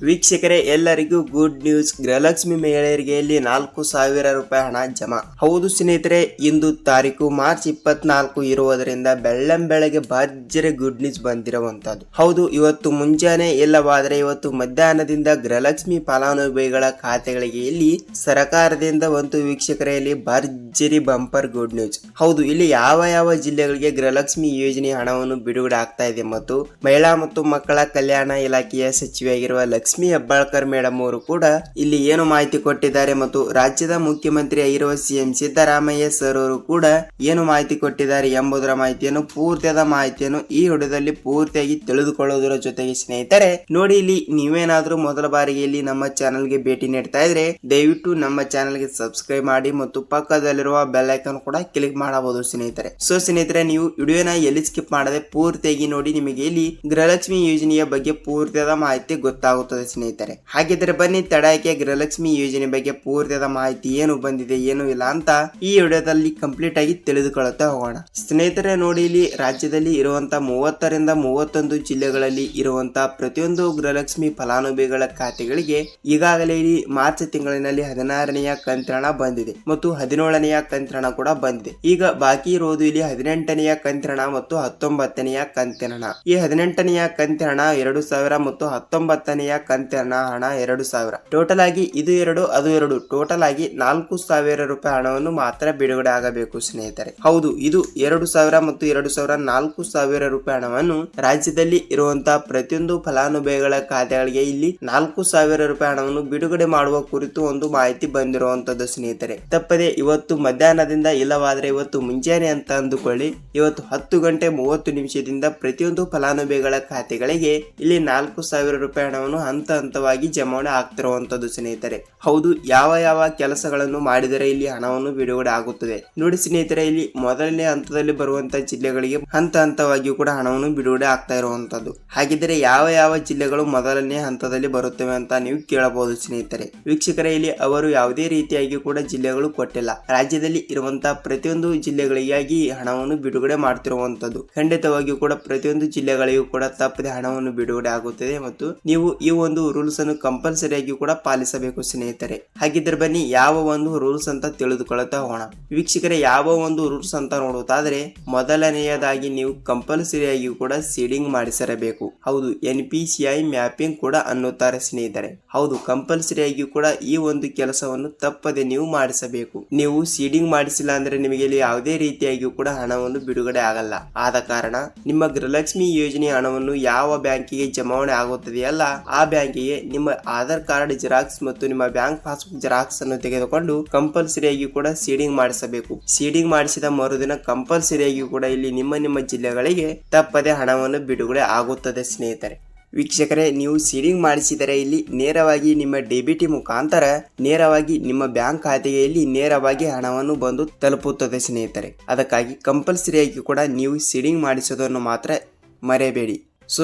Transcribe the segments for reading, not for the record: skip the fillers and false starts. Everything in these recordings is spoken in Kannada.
ವೀಕ್ಷಕರೇ, ಎಲ್ಲರಿಗೂ ಗುಡ್ ನ್ಯೂಸ್. ಗೃಹಲಕ್ಷ್ಮಿ ಮಹಿಳೆಯರಿಗೆ ಇಲ್ಲಿ 4,000 ರೂಪಾಯಿ ಹಣ ಜಮಾ. ಹೌದು ಸ್ನೇಹಿತರೆ, ಇಂದು ತಾರೀಕು ಮಾರ್ಚ್ 24 ಇರುವುದರಿಂದ ಬೆಳ್ಳಂಬೆಳಗ್ಗೆ ಭರ್ಜರಿ ಗುಡ್ ನ್ಯೂಸ್ ಬಂದಿರುವಂತದ್ದು. ಹೌದು, ಇವತ್ತು ಮುಂಜಾನೆ ಇಲ್ಲವಾದರೆ ಇವತ್ತು ಮಧ್ಯಾಹ್ನದಿಂದ ಗೃಹಲಕ್ಷ್ಮಿ ಫಲಾನುಭವಿಗಳ ಖಾತೆಗಳಿಗೆ ಇಲ್ಲಿ ಸರ್ಕಾರದಿಂದ ಒಂದು ವೀಕ್ಷಕರೇ ಇಲ್ಲಿ ಭರ್ಜರಿ ಬಂಪರ್ ಗುಡ್ ನ್ಯೂಸ್. ಹೌದು, ಇಲ್ಲಿ ಯಾವ ಜಿಲ್ಲೆಗಳಿಗೆ ಗೃಹಲಕ್ಷ್ಮಿ ಯೋಜನೆ ಹಣವನ್ನು ಬಿಡುಗಡೆ ಆಗ್ತಾ ಇದೆ ಮತ್ತು ಮಹಿಳಾ ಮತ್ತು ಮಕ್ಕಳ ಕಲ್ಯಾಣ ಇಲಾಖೆಯ ಸಚಿವೆಯಾಗಿರುವ ಲಕ್ಷ್ಮಿ ಹೆಬ್ಬಾಳ್ಕರ್ ಮೇಡಮ್ ಅವರು ಕೂಡ ಇಲ್ಲಿ ಏನು ಮಾಹಿತಿ ಕೊಟ್ಟಿದ್ದಾರೆ ಮತ್ತು ರಾಜ್ಯದ ಮುಖ್ಯಮಂತ್ರಿ ಆಗಿರುವ ಸಿಎಂ ಸಿದ್ದರಾಮಯ್ಯ ಸರ್ ಅವರು ಕೂಡ ಏನು ಮಾಹಿತಿ ಕೊಟ್ಟಿದ್ದಾರೆ ಎಂಬುದರ ಮಾಹಿತಿಯನ್ನು ಪೂರ್ತಿಯಾದ ಮಾಹಿತಿಯನ್ನು ಈ ವಿಡಿಯೋದಲ್ಲಿ ಪೂರ್ತಿಯಾಗಿ ತಿಳಿದುಕೊಳ್ಳುವುದರ ಜೊತೆಗೆ ಸ್ನೇಹಿತರೆ ನೋಡಿ, ಇಲ್ಲಿ ನೀವೇನಾದ್ರೂ ಮೊದಲ ಬಾರಿಗೆ ಇಲ್ಲಿ ನಮ್ಮ ಚಾನೆಲ್ಗೆ ಭೇಟಿ ನೀಡ್ತಾ ಇದ್ರೆ ದಯವಿಟ್ಟು ನಮ್ಮ ಚಾನೆಲ್ಗೆ ಸಬ್ಸ್ಕ್ರೈಬ್ ಮಾಡಿ ಮತ್ತು ಪಕ್ಕದಲ್ಲಿರುವ ಬೆಲ್ ಐಕಾನ್ ಕೂಡ ಕ್ಲಿಕ್ ಮಾಡಬಹುದು ಸ್ನೇಹಿತರೆ. ಸ್ನೇಹಿತರೆ, ನೀವು ವಿಡಿಯೋನ ಎಲ್ಲಿ ಸ್ಕಿಪ್ ಮಾಡದೆ ಪೂರ್ತಿಯಾಗಿ ನೋಡಿ, ನಿಮಗೆ ಇಲ್ಲಿ ಗೃಹಲಕ್ಷ್ಮಿ ಯೋಜನೆಯ ಬಗ್ಗೆ ಪೂರ್ತಿಯಾದ ಮಾಹಿತಿ ಗೊತ್ತಾಗುತ್ತದೆ ಸ್ನೇಹಿತರೆ. ಹಾಗಿದ್ರೆ ಬನ್ನಿ, ತಡಕ್ಕೆ ಗೃಹಲಕ್ಷ್ಮಿ ಯೋಜನೆ ಬಗ್ಗೆ ಪೂರ್ತಿಯಾದ ಮಾಹಿತಿ ಏನು ಬಂದಿದೆ ಏನು ಇಲ್ಲ ಅಂತ ಈ ವಿಡಿಯೋದಲ್ಲಿ ಕಂಪ್ಲೀಟ್ ಆಗಿ ತಿಳಿದುಕೊಳ್ಳುತ್ತಾ ಹೋಗೋಣ ಸ್ನೇಹಿತರೆ. ನೋಡಿ, ಇಲ್ಲಿ ರಾಜ್ಯದಲ್ಲಿ ಇರುವಂತಹ 30 ರಿಂದ 31 ಜಿಲ್ಲೆಗಳಲ್ಲಿ ಇರುವಂತಹ ಪ್ರತಿಯೊಂದು ಗೃಹಲಕ್ಷ್ಮಿ ಫಲಾನುಭವಿಗಳ ಖಾತೆಗಳಿಗೆ ಈಗಾಗಲೇ ಇಲ್ಲಿ ಮಾರ್ಚ್ ತಿಂಗಳಿನಲ್ಲಿ 16ನೆಯ ಕಂತಿನ ಬಂದಿದೆ ಮತ್ತು 17ನೆಯ ಕಂತಿನ ಕೂಡ ಬಂದಿದೆ. ಈಗ ಬಾಕಿ ಇರುವುದು ಇಲ್ಲಿ 18ನೆಯ ಕಂತಿನ ಮತ್ತು 19ನೆಯ ಕಂತಿನ. ಈ 18ನೆಯ ಕಂತಿನ 2,000 ಮತ್ತು 19ನೆಯ ಕಂತಿನ ಹಣ 2,000. ಟೋಟಲ್ ಆಗಿ ಇದು 2 ಅದು 2 ಟೋಟಲ್ ಆಗಿ 4,000 ರೂಪಾಯಿ ಹಣವನ್ನು ಮಾತ್ರ ಬಿಡುಗಡೆ ಆಗಬೇಕು ಸ್ನೇಹಿತರೆ. ಹೌದು, ಇದು 2,000 ಮತ್ತು 2,000 4,000 ರೂಪಾಯಿ ಹಣವನ್ನು ರಾಜ್ಯದಲ್ಲಿ ಇರುವಂತಹ ಪ್ರತಿಯೊಂದು ಫಲಾನುಭವಿಗಳ ಖಾತೆಗಳಿಗೆ ಇಲ್ಲಿ 4,000 ರೂಪಾಯಿ ಹಣವನ್ನು ಬಿಡುಗಡೆ ಮಾಡುವ ಕುರಿತು ಒಂದು ಮಾಹಿತಿ ಬಂದಿರುವಂತದ್ದು ಸ್ನೇಹಿತರೆ. ತಪ್ಪದೆ ಇವತ್ತು ಮಧ್ಯಾಹ್ನದಿಂದ ಇಲ್ಲವಾದ್ರೆ ಇವತ್ತು ಮುಂಜಾನೆ ಅಂತ ಅಂದುಕೊಳ್ಳಿ, ಇವತ್ತು 10 ಗಂಟೆ 30 ನಿಮಿಷದಿಂದ ಪ್ರತಿಯೊಂದು ಫಲಾನುಭವಿಗಳ ಖಾತೆಗಳಿಗೆ ಇಲ್ಲಿ 4,000 ರೂಪಾಯಿ ಹಣವನ್ನು ಹಂತವಾಗಿ ಜಮಾವಣೆ ಆಗ್ತಿರುವಂತದ್ದು ಸ್ನೇಹಿತರೆ. ಹೌದು, ಯಾವ ಕೆಲಸಗಳನ್ನು ಮಾಡಿದರೆ ಇಲ್ಲಿ ಹಣವನ್ನು ಬಿಡುಗಡೆ ಆಗುತ್ತದೆ ನೋಡಿ ಸ್ನೇಹಿತರೆ. ಇಲ್ಲಿ ಮೊದಲನೇ ಹಂತದಲ್ಲಿ ಬರುವಂತಹ ಜಿಲ್ಲೆಗಳಿಗೆ ಹಂತವಾಗಿ ಕೂಡ ಹಣವನ್ನು ಬಿಡುಗಡೆ ಆಗ್ತಾ ಇರುವಂತದ್ದು. ಹಾಗಿದ್ರೆ ಯಾವ ಜಿಲ್ಲೆಗಳು ಮೊದಲನೇ ಹಂತದಲ್ಲಿ ಬರುತ್ತವೆ ಅಂತ ನೀವು ಕೇಳಬಹುದು ಸ್ನೇಹಿತರೆ. ವೀಕ್ಷಕರೇ, ಇಲ್ಲಿ ಅವರು ಯಾವುದೇ ರೀತಿಯಾಗಿ ಕೂಡ ಜಿಲ್ಲೆಗಳು ಕೊಟ್ಟಿಲ್ಲ. ರಾಜ್ಯದಲ್ಲಿ ಇರುವಂತಹ ಪ್ರತಿಯೊಂದು ಜಿಲ್ಲೆಗಳಿಗಾಗಿ ಹಣವನ್ನು ಬಿಡುಗಡೆ ಮಾಡ್ತಿರುವಂತದ್ದು. ಖಂಡಿತವಾಗಿಯೂ ಕೂಡ ಪ್ರತಿಯೊಂದು ಜಿಲ್ಲೆಗಳಿಗೂ ಕೂಡ ತಪ್ಪದೆ ಹಣವನ್ನು ಬಿಡುಗಡೆ ಆಗುತ್ತದೆ ಮತ್ತು ನೀವು ಈ ಒಂದು ರೂಲ್ಸ್ ಅನ್ನು ಕಂಪಲ್ಸರಿ ಆಗಿ ಕೂಡ ಪಾಲಿಸಬೇಕು ಸ್ನೇಹಿತರೆ. ಹಾಗಿದ್ರೆ ಬನ್ನಿ, ಯಾವ ಒಂದು ರೂಲ್ಸ್ ಅಂತ ತಿಳಿದುಕೊಳ್ಳುತ್ತಾ ಹೋಗೋಣ ವೀಕ್ಷಕರೇ. ಯಾವ ಒಂದು ರೂಲ್ಸ್ ಅಂತ ನೋಡುವುದಾದ್ರೆ, ಮೊದಲನೆಯದಾಗಿ ನೀವು ಕಂಪಲ್ಸರಿ ಆಗಿ ಕೂಡ ಸೀಡಿಂಗ್ ಮಾಡಿಸಿರಬೇಕು. ಹೌದು, NPCI ಮ್ಯಾಪಿಂಗ್ ಕೂಡ ಅನ್ನುತ್ತಾರೆ ಸ್ನೇಹಿತರೆ. ಹೌದು, ಕಂಪಲ್ಸರಿ ಆಗಿ ಕೂಡ ಈ ಒಂದು ಕೆಲಸವನ್ನು ತಪ್ಪದೆ ನೀವು ಮಾಡಿಸಬೇಕು. ನೀವು ಸೀಡಿಂಗ್ ಮಾಡಿಸಿಲ್ಲ ಅಂದ್ರೆ ನಿಮಗೆ ಯಾವುದೇ ರೀತಿಯಾಗಿ ಕೂಡ ಹಣವನ್ನು ಬಿಡುಗಡೆ ಆಗಲ್ಲ. ಆದ ಕಾರಣ ನಿಮ್ಮ ಗೃಹಲಕ್ಷ್ಮಿ ಯೋಜನೆ ಹಣವನ್ನು ಯಾವ ಬ್ಯಾಂಕಿಗೆ ಜಮಾವಣೆ ಆಗುತ್ತದೆಯಲ್ಲ ಆ ಬ್ಯಾಂಕಿಗೆ ನಿಮ್ಮ ಆಧಾರ್ ಕಾರ್ಡ್ ಜೆರಾಕ್ಸ್ ಮತ್ತು ನಿಮ್ಮ ಬ್ಯಾಂಕ್ ಪಾಸ್ಬುಕ್ ಜೆರಾಕ್ಸ್ ಅನ್ನು ತೆಗೆದುಕೊಂಡು ಕಂಪಲ್ಸರಿ ಆಗಿ ಕೂಡ ಸೀಡಿಂಗ್ ಮಾಡಿಸಬೇಕು. ಸೀಡಿಂಗ್ ಮಾಡಿಸಿದ ಮರುದಿನ ಕಂಪಲ್ಸರಿ ಆಗಿ ಕೂಡ ಇಲ್ಲಿ ನಿಮ್ಮ ಜಿಲ್ಲೆಗಳಿಗೆ ತಪ್ಪದೆ ಹಣವನ್ನು ಬಿಡುಗಡೆ ಆಗುತ್ತದೆ ಸ್ನೇಹಿತರೆ. ವೀಕ್ಷಕರೇ, ನೀವು ಸೀಡಿಂಗ್ ಮಾಡಿಸಿದರೆ ಇಲ್ಲಿ ನೇರವಾಗಿ ನಿಮ್ಮ ಡೆಬಿಟಿ ಮುಖಾಂತರ ನೇರವಾಗಿ ನಿಮ್ಮ ಬ್ಯಾಂಕ್ ಖಾತೆಗೆ ಇಲ್ಲಿ ನೇರವಾಗಿ ಹಣವನ್ನು ಬಂದು ತಲುಪುತ್ತದೆ ಸ್ನೇಹಿತರೆ. ಅದಕ್ಕಾಗಿ ಕಂಪಲ್ಸರಿ ಆಗಿ ಕೂಡ ನೀವು ಸೀಡಿಂಗ್ ಮಾಡಿಸೋದನ್ನು ಮಾತ್ರ ಮರೆಯಬೇಡಿ.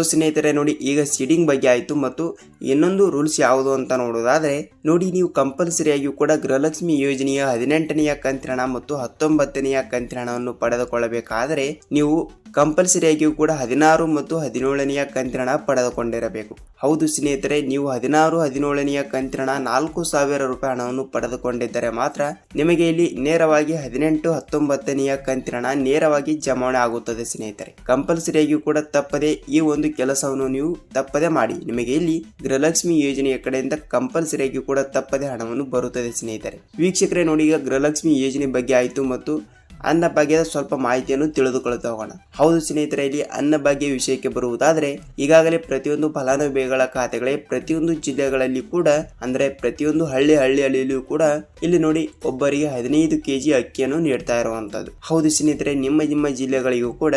ಸ್ನೇಹಿತರೆ ನೋಡಿ, ಈಗ ಸೀಡಿಂಗ್ ಬಗ್ಗೆ ಆಯಿತು ಮತ್ತು ಇನ್ನೊಂದು ರೂಲ್ಸ್ ಯಾವುದು ಅಂತ ನೋಡೋದಾದ್ರೆ ನೋಡಿ, ನೀವು ಕಂಪಲ್ಸರಿ ಆಗಿ ಕೂಡ ಗೃಹಲಕ್ಷ್ಮಿ ಯೋಜನೆಯ 18ನೆಯ ಕಂತಿನ ಮತ್ತು 19ನೆಯ ಕಂತಿನ ಹಣವನ್ನು ಪಡೆದುಕೊಳ್ಳಬೇಕಾದರೆ ನೀವು ಕಂಪಲ್ಸರಿ ಆಗಿಯೂ ಕೂಡ 16 ಮತ್ತು 17ನೆಯ ಕಂತಿನ ಪಡೆದುಕೊಂಡಿರಬೇಕು. ಹೌದು ಸ್ನೇಹಿತರೆ, ನೀವು 16, 17ನೆಯ ಕಂತಿನ 4,000 ರೂಪಾಯಿ ಹಣವನ್ನು ಪಡೆದುಕೊಂಡಿದ್ದರೆ ಮಾತ್ರ ನಿಮಗೆ ಇಲ್ಲಿ ನೇರವಾಗಿ 18, 19ನೆಯ ಕಂತಿನ ನೇರವಾಗಿ ಜಮಾವಣೆ ಆಗುತ್ತದೆ ಸ್ನೇಹಿತರೆ. ಕಂಪಲ್ಸರಿ ಆಗಿಯೂ ಕೂಡ ತಪ್ಪದೆ ಈ ಒಂದು ಕೆಲಸವನ್ನು ನೀವು ತಪ್ಪದೆ ಮಾಡಿ. ನಿಮಗೆ ಇಲ್ಲಿ ಗೃಹಲಕ್ಷ್ಮಿ ಯೋಜನೆಯ ಕಡೆಯಿಂದ ಕಂಪಲ್ಸರಿ ಆಗಿ ಕೂಡ ತಪ್ಪದೆ ಹಣವನ್ನು ಬರುತ್ತದೆ ಸ್ನೇಹಿತರೆ. ವೀಕ್ಷಕರೇ ನೋಡಿ, ಈಗ ಗೃಹಲಕ್ಷ್ಮಿ ಯೋಜನೆ ಬಗ್ಗೆ ಆಯಿತು ಮತ್ತು ಅನ್ನಭಾಗ್ಯದ ಸ್ವಲ್ಪ ಮಾಹಿತಿಯನ್ನು ತಿಳಿದುಕೊಳ್ಳುತ್ತಾ ಹೋಗೋಣ. ಹೌದು ಸ್ನೇಹಿತರೆ, ಇಲ್ಲಿ ಅನ್ನಭಾಗ್ಯ ವಿಷಯಕ್ಕೆ ಬರುವುದಾದ್ರೆ ಈಗಾಗಲೇ ಪ್ರತಿಯೊಂದು ಫಲಾನುಭವಿಗಳ ಖಾತೆಗಳೇ ಪ್ರತಿಯೊಂದು ಜಿಲ್ಲೆಗಳಲ್ಲಿ ಕೂಡ ಅಂದ್ರೆ ಪ್ರತಿಯೊಂದು ಹಳ್ಳಿಯಲ್ಲಿಯೂ ಕೂಡ ಇಲ್ಲಿ ನೋಡಿ ಒಬ್ಬರಿಗೆ 15 kg ಅಕ್ಕಿಯನ್ನು ನೀಡ್ತಾ ಇರುವಂತದ್ದು. ಹೌದು ಸ್ನೇಹಿತರೆ, ನಿಮ್ಮ ಜಿಲ್ಲೆಗಳಿಗೂ ಕೂಡ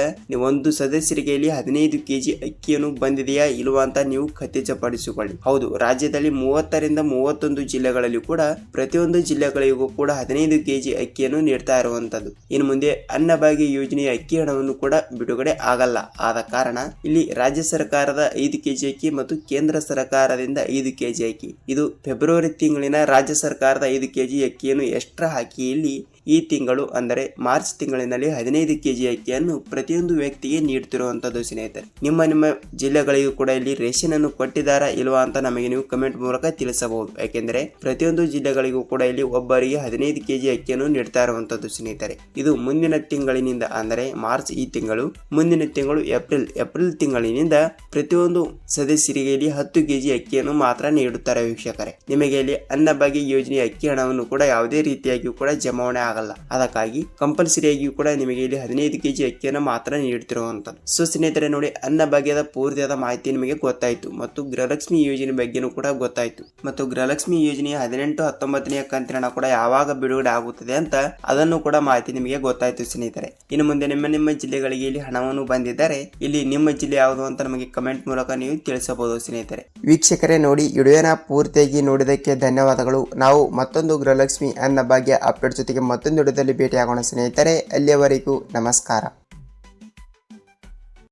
ಒಂದು ಸದಸ್ಯರಿಗೆ ಇಲ್ಲಿ 15 kg ಅಕ್ಕಿಯನ್ನು ಬಂದಿದೆಯಾ ಇಲ್ವಾ ಅಂತ ನೀವು ಖಚಿತಪಡಿಸಿಕೊಳ್ಳಿ. ಹೌದು, ರಾಜ್ಯದಲ್ಲಿ 30 ರಿಂದ 31 ಜಿಲ್ಲೆಗಳಲ್ಲಿ ಕೂಡ ಪ್ರತಿಯೊಂದು ಜಿಲ್ಲೆಗಳಿಗೂ ಕೂಡ 15 kg ಅಕ್ಕಿಯನ್ನು ನೀಡ್ತಾ ಇರುವಂತದ್ದು. ಇನ್ನು ಮುಂದೆ ಅನ್ನಭಾಗ್ಯ ಯೋಜನೆಯ ಅಕ್ಕಿ ಹಣವನ್ನು ಕೂಡ ಬಿಡುಗಡೆ ಆಗಲ್ಲ. ಆದ ಕಾರಣ ಇಲ್ಲಿ ರಾಜ್ಯ ಸರ್ಕಾರದ 5 kg ಅಕ್ಕಿ ಮತ್ತು ಕೇಂದ್ರ ಸರ್ಕಾರದಿಂದ 5 kg ಅಕ್ಕಿ, ಇದು ಫೆಬ್ರವರಿ ತಿಂಗಳಿನ ರಾಜ್ಯ ಸರ್ಕಾರದ 5 kg ಅಕ್ಕಿಯನ್ನು ಎಕ್ಸ್ಟ್ರಾ ಹಾಕಿ ಇಲ್ಲಿ ಈ ತಿಂಗಳು ಅಂದರೆ ಮಾರ್ಚ್ ತಿಂಗಳಿನಲ್ಲಿ 15 ಕೆಜಿ ಅಕ್ಕಿಯನ್ನು ಪ್ರತಿಯೊಂದು ವ್ಯಕ್ತಿಗೆ ನೀಡುತ್ತಿರುವಂತದ್ದು ಸ್ನೇಹಿತರೆ. ನಿಮ್ಮ ಜಿಲ್ಲೆಗಳಿಗೂ ಕೂಡ ಇಲ್ಲಿ ರೇಷನ್ ಅನ್ನು ಕೊಟ್ಟಿದ್ದಾರಾ ಇಲ್ವಾ ಅಂತ ನಮಗೆ ನೀವು ಕಮೆಂಟ್ ಮೂಲಕ ತಿಳಿಸಬಹುದು. ಯಾಕೆಂದ್ರೆ ಪ್ರತಿಯೊಂದು ಜಿಲ್ಲೆಗಳಿಗೂ ಕೂಡ ಇಲ್ಲಿ ಒಬ್ಬರಿಗೆ 15 ಕೆಜಿ ಅಕ್ಕಿಯನ್ನು ನೀಡ್ತಾ ಇರುವಂತದ್ದು ಸ್ನೇಹಿತರೆ. ಇದು ಮುಂದಿನ ತಿಂಗಳಿನಿಂದ ಅಂದರೆ ಮಾರ್ಚ್ ಈ ತಿಂಗಳು, ಮುಂದಿನ ತಿಂಗಳು ಏಪ್ರಿಲ್ ತಿಂಗಳಿನಿಂದ ಪ್ರತಿಯೊಂದು ಸದಸ್ಯರಿಗೆ ಇಲ್ಲಿ 10 ಕೆಜಿ ಅಕ್ಕಿಯನ್ನು ಮಾತ್ರ ನೀಡುತ್ತಾರೆ ವೀಕ್ಷಕರೇ. ನಿಮಗೆ ಇಲ್ಲಿ ಅನ್ನಭಾಗ್ಯ ಯೋಜನೆ ಅಕ್ಕಿ ಹಣವನ್ನು ಕೂಡ ಯಾವುದೇ ರೀತಿಯಾಗಿಯೂ ಕೂಡ ಜಮಾವಣೆ ಆಗಲ್ಲ. ಅದಕ್ಕಾಗಿ ಕಂಪಲ್ಸರಿಯಾಗಿಯೂ ಕೂಡ ನಿಮಗೆ ಇಲ್ಲಿ 15 ಕೆಜಿ ಅಕ್ಕಿಯನ್ನು ಮಾತ್ರ ನೀಡುತ್ತಿರುವಂತದ್ದು. ಸೊ ಸ್ನೇಹಿತರೆ ನೋಡಿ, ಅನ್ನಭಾಗ್ಯದ ಪೂರ್ತಿಯಾದ ಮಾಹಿತಿ ನಿಮಗೆ ಗೊತ್ತಾಯ್ತು ಮತ್ತು ಗೃಹಲಕ್ಷ್ಮಿ ಯೋಜನೆ ಬಗ್ಗೆನೂ ಕೂಡ ಗೊತ್ತಾಯ್ತು ಮತ್ತು ಗೃಹಲಕ್ಷ್ಮಿ ಯೋಜನೆಯ 18, 19ನೇ ಕಂತಿನ ಹಣ ಕೂಡ ಯಾವಾಗ ಬಿಡುಗಡೆ ಆಗುತ್ತದೆ ಅಂತ ಅದನ್ನು ಕೂಡ ಮಾಹಿತಿ ನಿಮಗೆ ಗೊತ್ತಾಯ್ತು ಸ್ನೇಹಿತರೆ. ಇನ್ನು ಮುಂದೆ ನಿಮ್ಮ ಜಿಲ್ಲೆಗಳಿಗೆ ಇಲ್ಲಿ ಹಣವನ್ನು ಬಂದಿದ್ದಾರೆ, ಇಲ್ಲಿ ನಿಮ್ಮ ಜಿಲ್ಲೆ ಯಾವುದು ಅಂತ ನಮಗೆ ಕಮೆಂಟ್ ಮೂಲಕ ನೀವು ತಿಳಿಸಬಹುದು ಸ್ನೇಹಿತರೆ. ವೀಕ್ಷಕರೇ ನೋಡಿ, ವಿಡಿಯೋನ ಪೂರ್ತಿಯಾಗಿ ನೋಡಿದಕ್ಕೆ ಧನ್ಯವಾದಗಳು. ನಾವು ಮತ್ತೊಂದು ಗೃಹಲಕ್ಷ್ಮಿ ಅನ್ನಭಾಗ್ಯ ಅಪ್ಡೇಟ್ ಜೊತೆಗೆ ಮತ್ತೊಂದು ವಿಡಿಯೋದಲ್ಲಿ ಭೇಟಿಯಾಗೋಣ ಸ್ನೇಹಿತರೆ. ಅಲ್ಲಿಯವರೆಗೂ ನಮಸ್ಕಾರ.